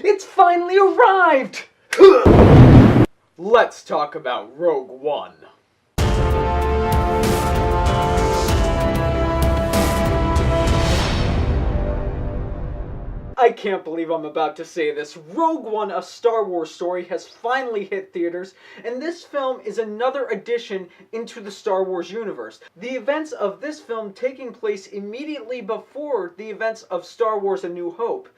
It's finally arrived! Let's talk about Rogue One. I can't believe I'm about to say this. Rogue One, a Star Wars story, has finally hit theaters, and this film is another addition into the Star Wars universe. The events of this film taking place immediately before the events of Star Wars A New Hope.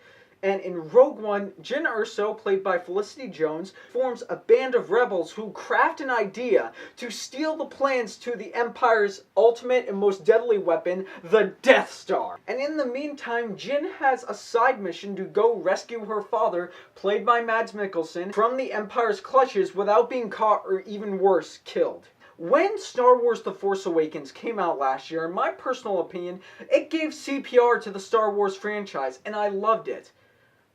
And in Rogue One, Jyn Erso, played by Felicity Jones, forms a band of rebels who craft an idea to steal the plans to the Empire's ultimate and most deadly weapon, the Deathstar. And in the meantime, Jyn has a side mission to go rescue her father, played by Mads Mikkelsen, from the Empire's clutches without being caught or, even worse, killed. When Star Wars The Force Awakens came out last year, in my personal opinion, it gave CPR to the Star Wars franchise, and I loved it.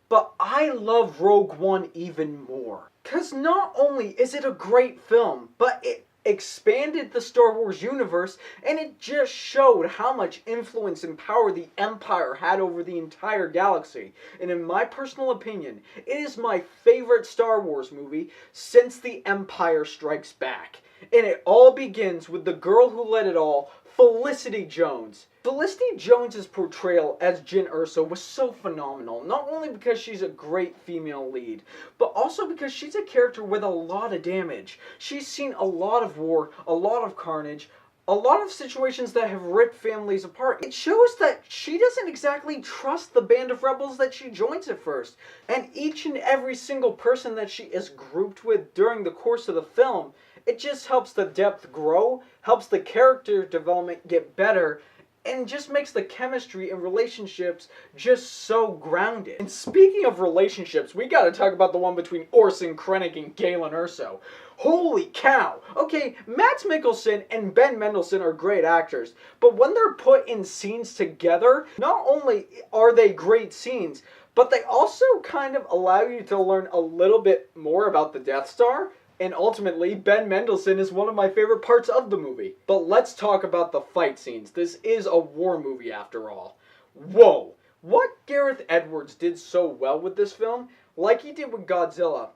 But I love Rogue One even more. Because not only is it a great film, but it expanded the Star Wars universe, and it just showed how much influence and power the Empire had over the entire galaxy. And in my personal opinion, it is my favorite Star Wars movie since The Empire Strikes Back. And it all begins with the girl who led it all, Felicity Jones. Felicity Jones' portrayal as Jyn Erso was so phenomenal, not only because she's a great female lead, but also because she's a character with a lot of damage. She's seen a lot of war, a lot of carnage, a lot of situations that have ripped families apart. It shows that she doesn't exactly trust the band of rebels that she joins at first. And each and every single person that she is grouped with during the course of the film, it just helps the depth grow, helps the character development get better, and just makes the chemistry and relationships just so grounded. And speaking of relationships, we gotta talk about the one between Orson Krennic and Galen Erso. Holy cow! Okay, Mads Mikkelsen and Ben Mendelsohn are great actors, but when they're put in scenes together, not only are they great scenes, but they also kind of allow you to learn a little bit more about the Death Star. And ultimately, Ben Mendelsohn is one of my favorite parts of the movie. But let's talk about the fight scenes. This is a war movie after all. Whoa! What Gareth Edwards did so well with this film, like he did with Godzilla,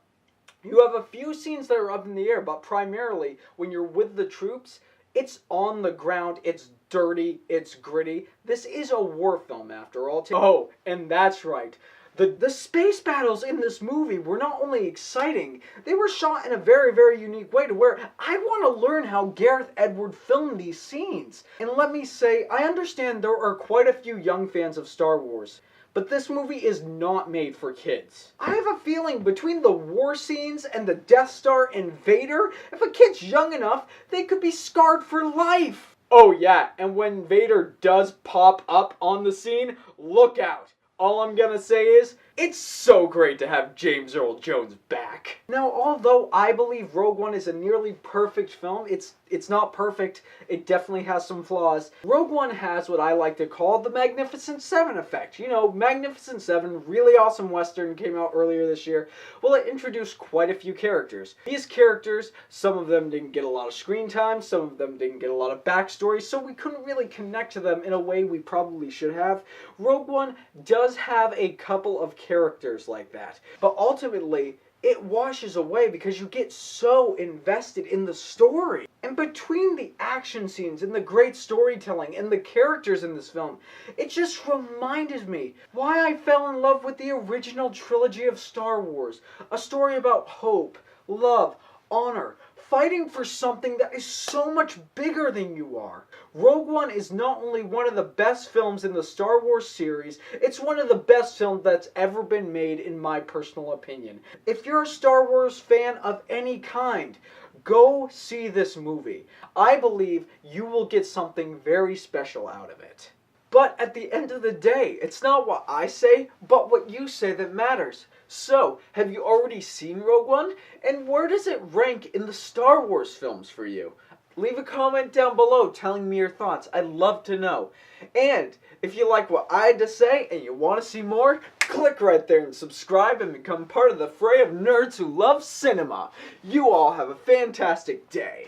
you have a few scenes that are up in the air, but primarily, when you're with the troops, it's on the ground, it's dirty, it's gritty. This is a war film after all. Oh, and that's right. The space battles in this movie were not only exciting, they were shot in a very, very unique way to where I want to learn how Gareth Edwards filmed these scenes. And let me say, I understand there are quite a few young fans of Star Wars, but this movie is not made for kids. I have a feeling between the war scenes and the Death Star and Vader, if a kid's young enough, they could be scarred for life. Oh yeah, and when Vader does pop up on the scene, look out. All I'm gonna say is, it's so great to have James Earl Jones back. Now, although I believe Rogue One is a nearly perfect film, it's not perfect. It definitely has some flaws. Rogue One has what I like to call the Magnificent Seven effect. You know, Magnificent Seven, really awesome Western, came out earlier this year. Well, it introduced quite a few characters. These characters, some of them didn't get a lot of screen time, some of them didn't get a lot of backstory, so we couldn't really connect to them in a way we probably should have. Rogue One does have a couple of characters like that, but ultimately it washes away because you get so invested in the story. And between the action scenes and the great storytelling and the characters in this film, it just reminded me why I fell in love with the original trilogy of Star Wars. A story about hope, love, honor, fighting for something that is so much bigger than you are. Rogue One is not only one of the best films in the Star Wars series, it's one of the best films that's ever been made in my personal opinion. If you're a Star Wars fan of any kind, go see this movie. I believe you will get something very special out of it. But at the end of the day, it's not what I say, but what you say that matters. So, have you already seen Rogue One? And where does it rank in the Star Wars films for you? Leave a comment down below telling me your thoughts. I'd love to know. And if you like what I had to say and you want to see more, click right there and subscribe and become part of the fray of nerds who love cinema. You all have a fantastic day.